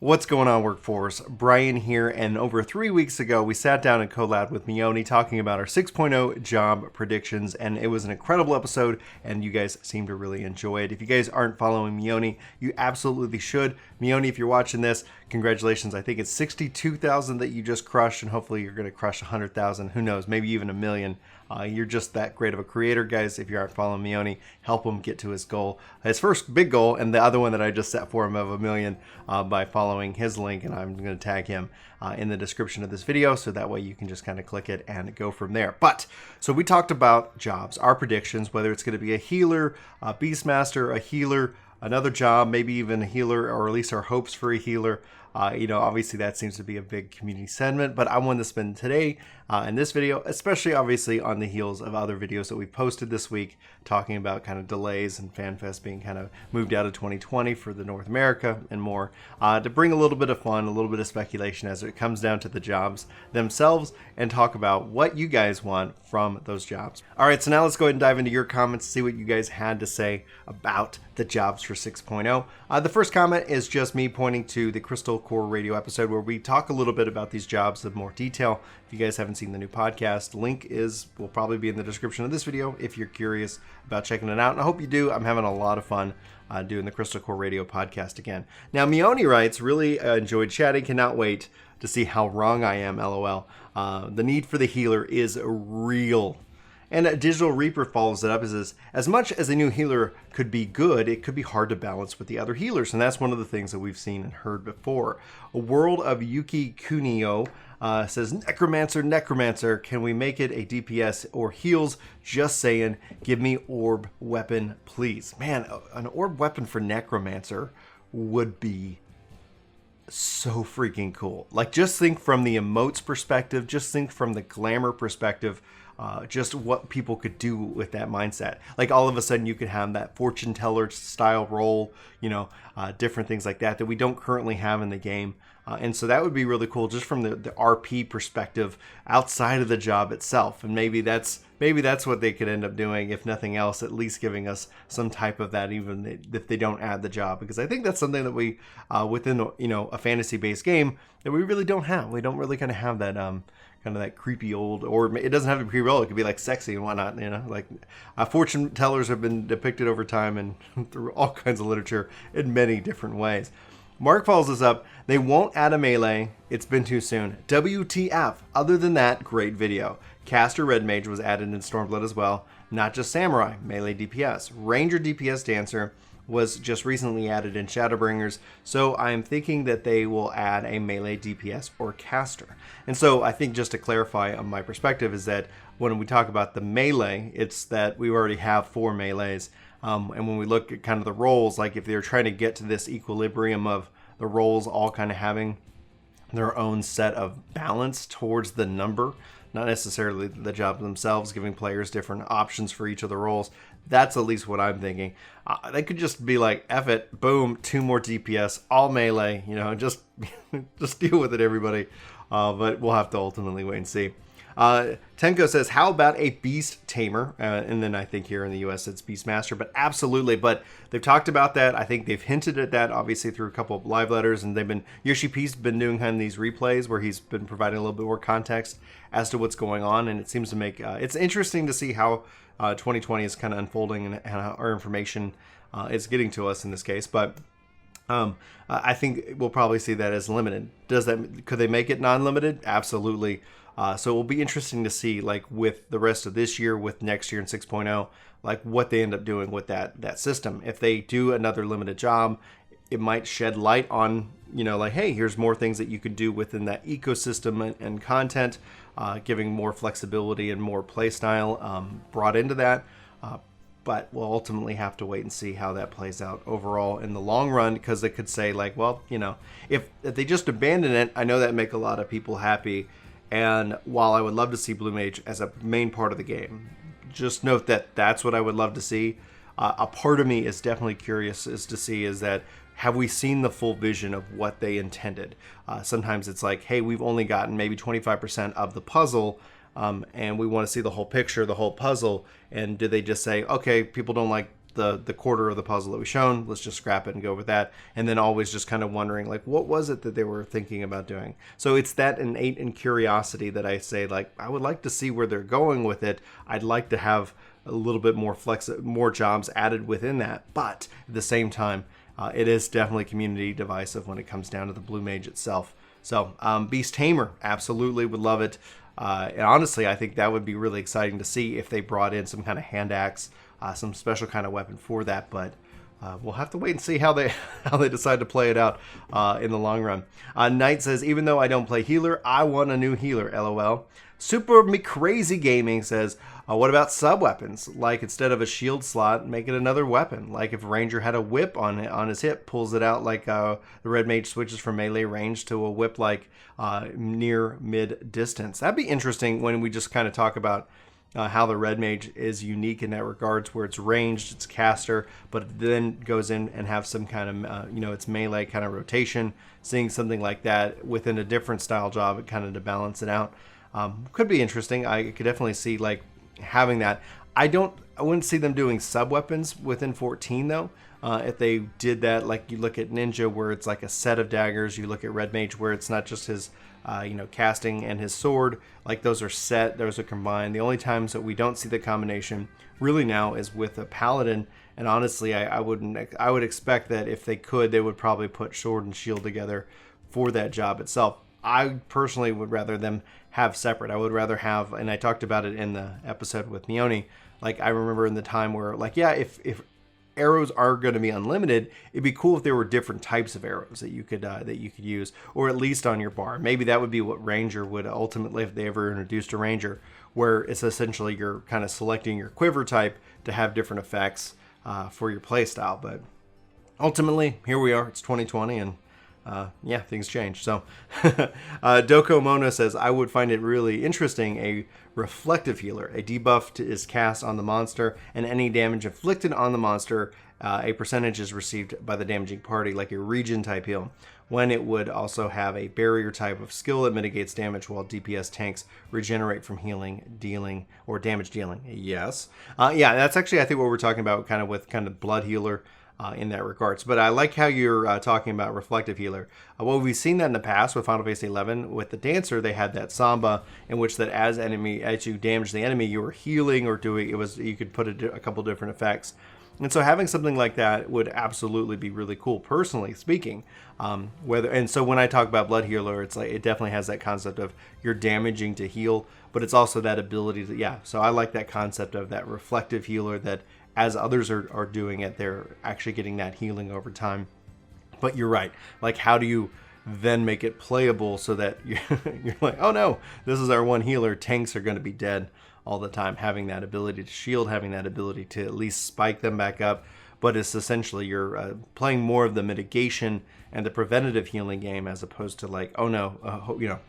What's going on, Workforce? Brian here, and over 3 weeks ago, we sat down and collabed with Mioni talking about our 6.0 job predictions, and it was an incredible episode, and you guys seem to really enjoy it. If you guys aren't following Mioni, you absolutely should. Mioni, if you're watching this, congratulations. I think it's 62,000 that you just crushed, and hopefully you're going to crush 100,000. Who knows, maybe even a million. You're just that great of a creator, guys. If you aren't following Mioni, help him get to his goal. His first big goal, and the other one that I just set for him of 1 million by following his link, and I'm going to tag him in the description of this video, so that way you can just kind of click it and go from there. But, so we talked about jobs, our predictions, whether it's going to be a healer, a beastmaster, a healer, another job, maybe even a healer, or at least our hopes for a healer. Obviously that seems to be a big community sentiment, but I wanted to spend today in this video, especially obviously on the heels of other videos that we posted this week, talking about kind of delays and FanFest being kind of moved out of 2020 for the North America and more, to bring a little bit of fun, a little bit of speculation as it comes down to the jobs themselves, and talk about what you guys want from those jobs. All right, so now let's go ahead and dive into your comments, see what you guys had to say about the jobs for 6.0. The first comment is just me pointing to the Crystal Core Radio episode where we talk a little bit about these jobs in more detail. If you guys haven't seen the new podcast, link will probably be in the description of this video if you're curious about checking it out. And I hope you do. I'm having a lot of fun doing the Crystal Core Radio podcast again. Now, Mioni writes, really enjoyed chatting. Cannot wait to see how wrong I am, LOL. The need for the healer is real. And Digital Reaper follows it up and says, as much as a new healer could be good, it could be hard to balance with the other healers. And that's one of the things that we've seen and heard before. A World of Yuki Kunio says, Necromancer, can we make it a DPS or heals? Just saying, give me orb weapon, please. Man, an orb weapon for Necromancer would be so freaking cool. Like, just think from the emotes perspective, just think from the glamour perspective, just what people could do with that mindset. Like, all of a sudden you could have that fortune teller style role, different things like that we don't currently have in the game. And so that would be really cool just from the RP perspective outside of the job itself. And maybe that's what they could end up doing, if nothing else, at least giving us some type of that, even if they don't add the job. Because I think that's something that we, within, a fantasy-based game, that we really don't have. We don't really kind of have that, kind of that creepy old, or it doesn't have to be creepy old, it could be like sexy and whatnot, like fortune tellers have been depicted over time and through all kinds of literature in many different ways. Mark follows us up, they won't add a melee, it's been too soon. WTF, other than that, great video. Caster Red Mage was added in Stormblood as well, not just Samurai, melee DPS. Ranger DPS Dancer was just recently added in Shadowbringers, so I'm thinking that they will add a melee DPS or caster. And so I think, just to clarify on my perspective, is that when we talk about the melee, it's that we already have 4 melees. And when we look at kind of the roles, like if they're trying to get to this equilibrium of the roles all kind of having their own set of balance towards the number, not necessarily the job themselves, giving players different options for each of the roles. That's at least what I'm thinking. They could just be like, F it, boom, 2 more DPS, all melee, just deal with it, everybody. But we'll have to ultimately wait and see. Tenko says, how about a beast tamer? And then I think here in the US it's Beastmaster, but absolutely. But they've talked about that. I think they've hinted at that, obviously, through a couple of live letters, and Yoshi P's been doing kind of these replays where he's been providing a little bit more context as to what's going on, and it seems to make, it's interesting to see how 2020 is kind of unfolding and how our information is getting to us in this case. But I think we'll probably see that as limited. Could they make it non-limited? Absolutely. So it will be interesting to see, like, with the rest of this year, with next year in 6.0, like what they end up doing with that system. If they do another limited job, it might shed light on, like, hey, here's more things that you could do within that ecosystem and content, giving more flexibility and more play style brought into that. But we'll ultimately have to wait and see how that plays out overall in the long run, because they could say, like, well, if they just abandon it, I know that make a lot of people happy. And while I would love to see Blue Mage as a main part of the game, just note that that's what I would love to see. A part of me is definitely curious is that, have we seen the full vision of what they intended? Sometimes it's like, hey, we've only gotten maybe 25% of the puzzle, and we want to see the whole picture, the whole puzzle. And do they just say, okay, people don't like the quarter of the puzzle that we've shown. Let's just scrap it and go with that. And then always just kind of wondering, like, what was it that they were thinking about doing? So it's that innate curiosity that I say, like, I would like to see where they're going with it. I'd like to have a little bit more jobs added within that. But at the same time, it is definitely community divisive when it comes down to the Blue Mage itself. So Beast Tamer, absolutely would love it. And honestly, I think that would be really exciting to see if they brought in some kind of hand axe, some special kind of weapon for that. But we'll have to wait and see how they decide to play it out in the long run. Knight says, even though I don't play healer, I want a new healer, LOL. Super Me Crazy Gaming says, what about sub-weapons? Like, instead of a shield slot, make it another weapon. Like if Ranger had a whip on his hip, pulls it out like the Red Mage switches from melee range to a whip like near mid distance. That'd be interesting when we just kind of talk about how the Red Mage is unique in that regards, where it's ranged, it's caster, but it then goes in and have some kind of, it's melee kind of rotation. Seeing something like that within a different style job, it kind of to balance it out. Could be interesting. I could definitely see like having that. I wouldn't see them doing sub weapons within 14 though. If they did that, like you look at Ninja where it's like a set of daggers, you look at Red Mage where it's not just his casting and his sword, like those are set, those are combined. The only times that we don't see the combination really now is with a Paladin, and honestly I would expect that if they could, they would probably put sword and shield together for that job itself. I personally would rather them have separate. I would rather have, and I talked about it in the episode with Mione, like I remember in the time where like, yeah, if arrows are going to be unlimited, it'd be cool if there were different types of arrows that you could use, or at least on your bar. Maybe that would be what Ranger would ultimately, if they ever introduced a Ranger, where it's essentially you're kind of selecting your quiver type to have different effects for your playstyle. But ultimately, here we are. It's 2020, and things change. So Doko Mona says, I would find it really interesting, a reflective healer. A debuff is cast on the monster, and any damage inflicted on the monster, a percentage is received by the damaging party, like a region type heal. When it would also have a barrier type of skill that mitigates damage, while DPS tanks regenerate from healing, dealing, or damage dealing. Yes. That's actually, I think, what we're talking about kind of with kind of blood healer. In that regards. But I like how you're talking about reflective healer. Well, we've seen that in the past with Final Fantasy XI. With the Dancer, they had that Samba, in which that as you damage the enemy, you were healing or doing, you could put a couple different effects. And so having something like that would absolutely be really cool, personally speaking. So when I talk about blood healer, it's like it definitely has that concept of you're damaging to heal, but it's also that ability to, so I like that concept of that reflective healer, that as others are doing it, they're actually getting that healing over time. But you're right. Like, how do you then make it playable so that you're like, oh no, this is our one healer. Tanks are going to be dead all the time. Having that ability to shield, having that ability to at least spike them back up. But it's essentially you're playing more of the mitigation and the preventative healing game, as opposed to like, oh no,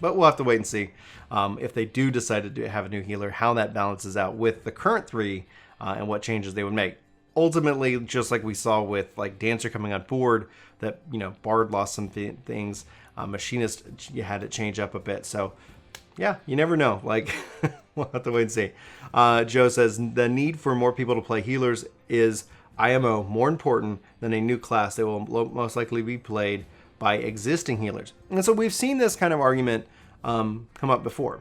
But we'll have to wait and see if they do decide to have a new healer, how that balances out with the current three. And what changes they would make. Ultimately, just like we saw with like Dancer coming on board, that Bard lost some things. Machinist, you had to change up a bit. So yeah, you never know. Like we'll have to wait and see. Joe says the need for more people to play healers is IMO more important than a new class that will most likely be played by existing healers. And so we've seen this kind of argument come up before.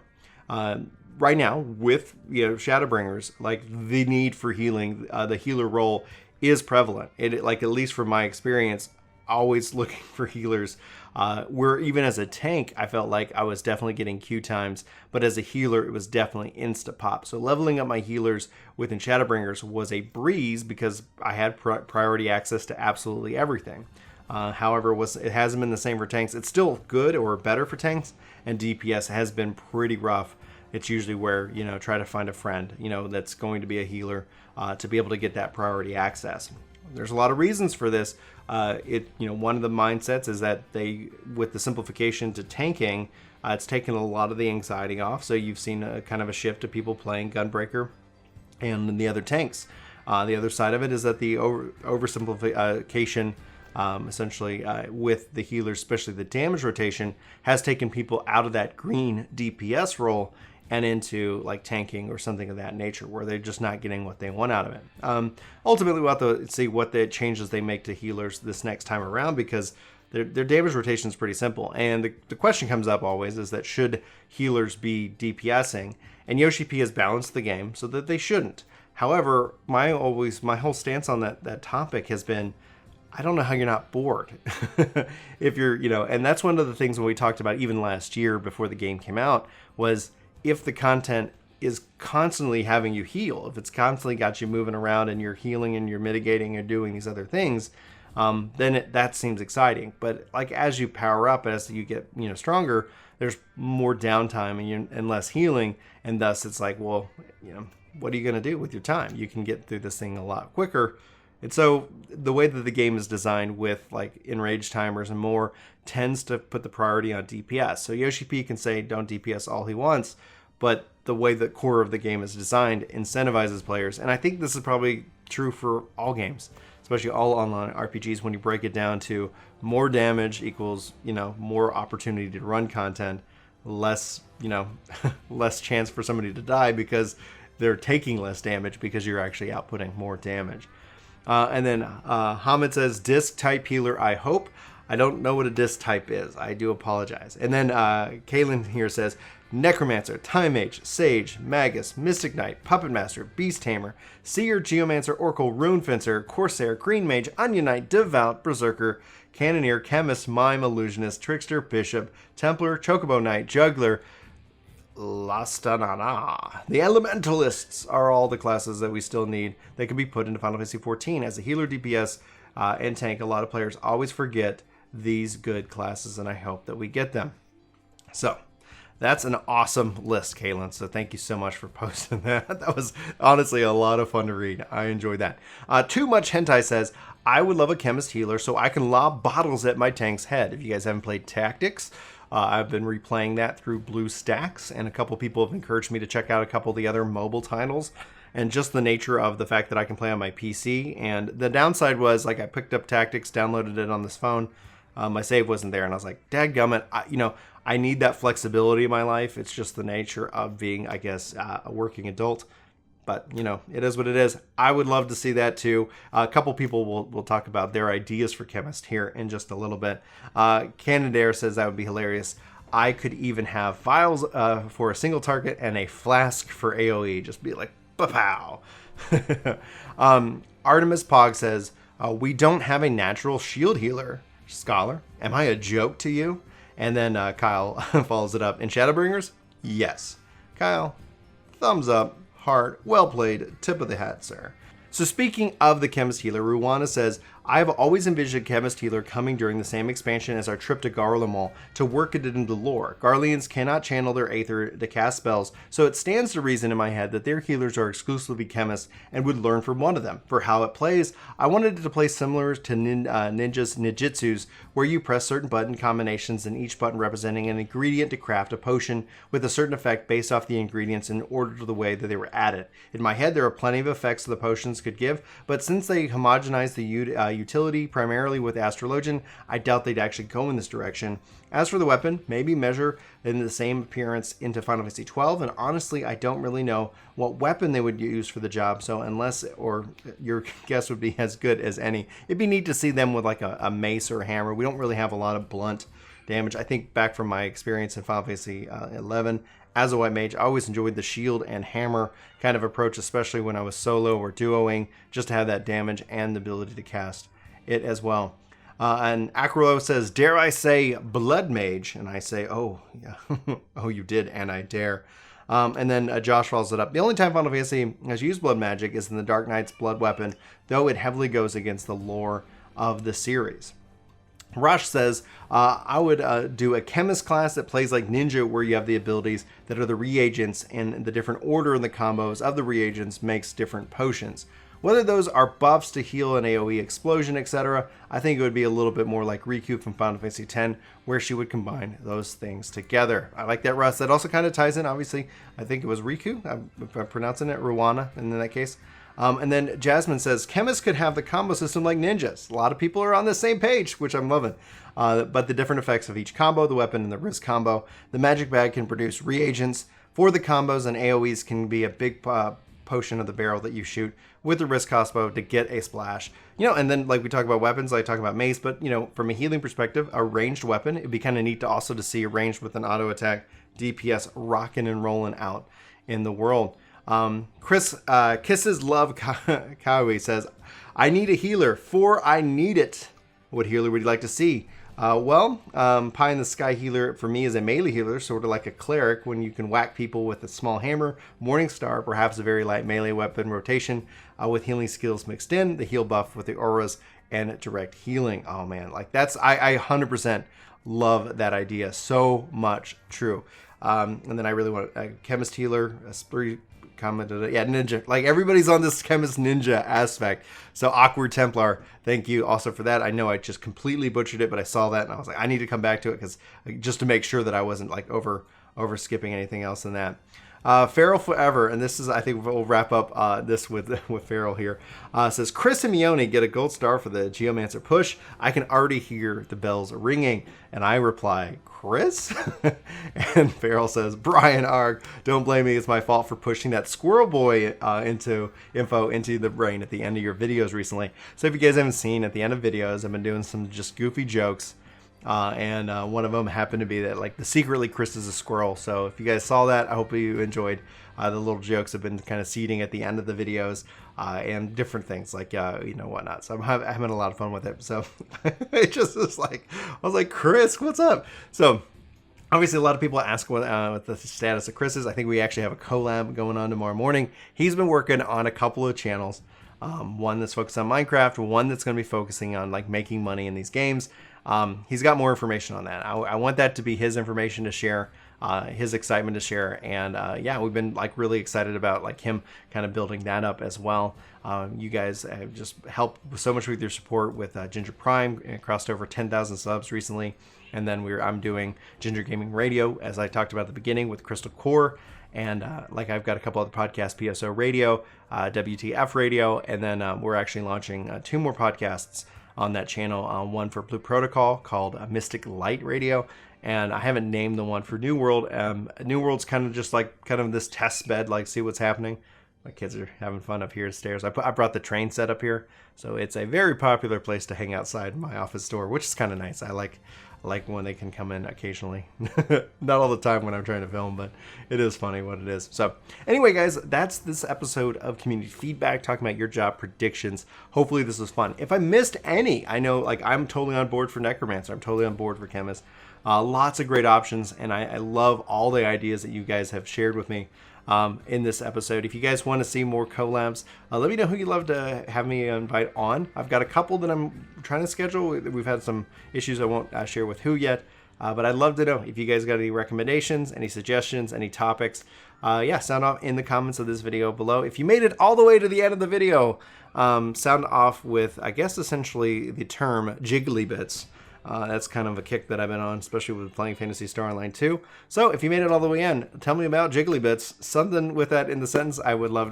Right now, with Shadowbringers, like the need for healing, the healer role is prevalent. It like, at least from my experience, always looking for healers. Where even as a tank, I felt like I was definitely getting Q times, but as a healer, it was definitely insta pop. So leveling up my healers within Shadowbringers was a breeze because I had priority access to absolutely everything. However, it hasn't been the same for tanks. It's still good or better for tanks, and DPS has been pretty rough. It's usually where, try to find a friend, that's going to be a healer to be able to get that priority access. There's a lot of reasons for this. One of the mindsets is that with the simplification to tanking, it's taken a lot of the anxiety off. So you've seen a kind of a shift to people playing Gunbreaker and the other tanks. The other side of it is that the oversimplification, essentially with the healers, especially the damage rotation, has taken people out of that green DPS role and into like tanking or something of that nature, where they're just not getting what they want out of it. Ultimately, we'll have to see what the changes they make to healers this next time around, because their damage rotation is pretty simple. And the question comes up always is that should healers be DPSing? And Yoshi P has balanced the game so that they shouldn't. However, my whole stance on that topic has been, I don't know how you're not bored. If you're, and that's one of the things when we talked about even last year before the game came out, was if the content is constantly having you heal, if it's constantly got you moving around and you're healing and you're mitigating and doing these other things, then that seems exciting. But like as you power up, as you get stronger, there's more downtime and less healing, and thus it's like, well, what are you going to do with your time? You can get through this thing a lot quicker. And so the way that the game is designed with like enrage timers and more tends to put the priority on DPS. So Yoshi P can say don't DPS all he wants, but the way the core of the game is designed incentivizes players. And I think this is probably true for all games, especially all online RPGs, when you break it down to more damage equals, more opportunity to run content, less, less chance for somebody to die because they're taking less damage because you're actually outputting more damage. And then Hamid says, disc type healer, I hope. I don't know what a disc type is. I do apologize. And then Kaylin here says, Necromancer, Time Mage, Sage, Magus, Mystic Knight, Puppet Master, Beast Tamer, Seer, Geomancer, Oracle, Rune Fencer, Corsair, Green Mage, Onion Knight, Devout, Berserker, Cannoneer, Chemist, Mime, Illusionist, Trickster, Bishop, Templar, Chocobo Knight, Juggler, Lastanana. The Elementalists are all the classes that we still need that can be put into Final Fantasy XIV. As a healer, DPS, and tank, a lot of players always forget these good classes, and I hope that we get them. So, that's an awesome list, Kaylin. So thank you so much for posting that. That was honestly a lot of fun to read. I enjoyed that. Too Much Hentai says, I would love a chemist healer so I can lob bottles at my tank's head. If you guys haven't played Tactics, I've been replaying that through BlueStacks, and a couple people have encouraged me to check out a couple of the other mobile titles, and just the nature of the fact that I can play on my PC. And the downside was, like, I picked up Tactics, downloaded it on this phone. My save wasn't there, and I was like, dadgummit, I need that flexibility in my life. It's just the nature of being, I guess, a working adult. But, it is what it is. I would love to see that too. A couple people will talk about their ideas for Chemist here in just a little bit. Canadair says that would be hilarious. I could even have files for a single target and a flask for AoE. Just be like, pow. Artemis Pog says, we don't have a natural shield healer. Scholar, am I a joke to you? And then Kyle follows it up. In Shadowbringers? Yes. Kyle, thumbs up, heart, well played, tip of the hat, sir. So speaking of the Chemist Healer, Ruwana says, I've always envisioned Chemist Healer coming during the same expansion as our trip to Garlemald to work it into lore. Garleans cannot channel their Aether to cast spells, so it stands to reason in my head that their healers are exclusively chemists and would learn from one of them. For how it plays, I wanted it to play similar to Ninja's Ninjutsus, where you press certain button combinations and each button representing an ingredient to craft a potion with a certain effect based off the ingredients in order to the way that they were added. In my head, there are plenty of effects the potions could give, but since they homogenize the utility primarily with Astrologian, I doubt they'd actually go in this direction. As for the weapon, maybe measure in the same appearance into Final Fantasy XII, and honestly, I don't really know what weapon they would use for the job, so unless, or your guess would be as good as any. It'd be neat to see them with like a mace or a hammer. We don't really have a lot of blunt damage. I think back from my experience in Final Fantasy XI, as a white mage, I always enjoyed the shield and hammer kind of approach, especially when I was solo or duoing, just to have that damage and the ability to cast it as well. And Acrolo says, dare I say blood mage? And I say, oh, yeah. Oh, you did, and I dare. And then Josh follows it up. The only time Final Fantasy has used blood magic is in the Dark Knight's blood weapon, though it heavily goes against the lore of the series. Rush says, I would do a chemist class that plays like ninja, where you have the abilities that are the reagents, and the different order in the combos of the reagents makes different potions. Whether those are buffs to heal an AoE explosion, etc., I think it would be a little bit more like Riku from Final Fantasy X, where she would combine those things together. I like that, Russ. That also kind of ties in, obviously, I think it was Riku, if I'm pronouncing it, Ruwana in that case. And then Jasmine says, chemists could have the combo system like ninjas. A lot of people are on the same page, which I'm loving. But the different effects of each combo, the weapon and the wrist combo. The magic bag can produce reagents, for the combos, and AoEs can be a big potion of the barrel that you shoot with the wrist crossbow to get a splash. And then like we talk about weapons, I talk about mace, but from a healing perspective, a ranged weapon, it'd be kind of neat to also to see a ranged with an auto attack DPS rocking and rolling out in the world. Chris Kisses Love Kawi says, I need a healer, for I need it. What healer would you like to see? Pie in the Sky healer for me is a melee healer, sort of like a cleric when you can whack people with a small hammer. Morningstar, perhaps a very light melee weapon rotation with healing skills mixed in, the heal buff with the auras and direct healing. Oh man, like I 100% love that idea. So much true. And then I really want a chemist healer, a spree commented, yeah, ninja. Like everybody's on this chemist ninja aspect. So Awkward Templar, thank you also for that. I know I just completely butchered it, but I saw that and I was like, I need to come back to it because just to make sure that I wasn't like over skipping anything else in that. Farrell Forever, and this is, I think we'll wrap up this with Farrell here, says, Chris and Mione get a gold star for the Geomancer push. I can already hear the bells ringing. And I reply, Chris? And Farrell says, Brian Arg, don't blame me. It's my fault for pushing that squirrel boy into the brain at the end of your videos recently. So if you guys haven't seen, at the end of videos, I've been doing some just goofy jokes. And one of them happened to be that like secretly Chris is a squirrel. So if you guys saw that, I hope you enjoyed the little jokes I've been kind of seeding at the end of the videos and different things like whatnot. So I'm having a lot of fun with it. So it just was like, I was like, Chris, what's up? So obviously a lot of people ask what the status of Chris is. I think we actually have a collab going on tomorrow morning. He's been working on a couple of channels. One that's focused on Minecraft, one that's going to be focusing on like making money in these games. He's got more information on that. I want that to be his information to share, his excitement to share. And yeah, we've been like really excited about like him kind of building that up as well. You guys have just helped so much with your support with Ginger Prime. It crossed over 10,000 subs recently. And then I'm doing Ginger Gaming Radio, as I talked about at the beginning, with Crystal Core. And like I've got a couple other podcasts, PSO Radio, WTF Radio, and then we're actually launching 2 more podcasts on that channel. One for Blue Protocol called Mystic Light Radio, and I haven't named the one for New World. New World's kind of just like this test bed, like see what's happening. My kids are having fun up here upstairs. I brought the train set up here, so it's a very popular place to hang outside my office door, which is kind of nice. I like when they can come in occasionally. Not all the time when I'm trying to film, but it is funny what it is. So anyway, guys, that's this episode of Community Feedback, talking about your job predictions. Hopefully this was fun. If I missed any, I know like I'm totally on board for Necromancer. I'm totally on board for Chemist. Lots of great options, and I love all the ideas that you guys have shared with me in this episode. If you guys want to see more collabs, let me know who you'd love to have me invite on. I've got a couple that I'm trying to schedule. We've had some issues I won't share with who yet, but I'd love to know if you guys got any recommendations, any suggestions, any topics. Yeah, sound off in the comments of this video below. If you made it all the way to the end of the video, sound off with, I guess, essentially the term jiggly bits. That's kind of a kick that I've been on, especially with playing Phantasy Star Online 2. So if you made it all the way in, tell me about jiggly bits. Something with that in the sentence I would love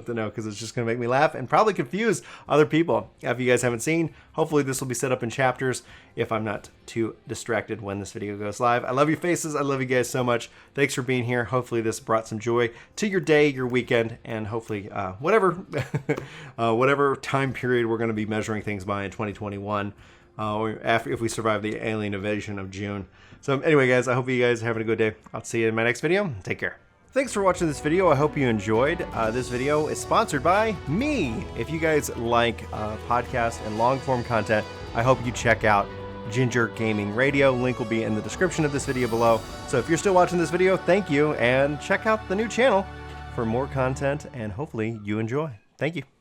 to know, because it's just going to make me laugh and probably confuse other people. If you guys haven't seen, hopefully this will be set up in chapters if I'm not too distracted when this video goes live. I love your faces. I love you guys so much. Thanks for being here. Hopefully this brought some joy to your day, your weekend, and hopefully whatever time period we're going to be measuring things by in 2021. Or after, if we survive the alien invasion of June. So anyway, guys, I hope you guys are having a good day. I'll see you in my next video. Take care. Thanks for watching this video. I hope you enjoyed. This video is sponsored by me. If you guys like podcast and long form content, I hope you check out Ginger Gaming Radio. Link will be in the description of this video below. So if you're still watching this video, thank you, and check out the new channel for more content, and hopefully you enjoy. Thank you.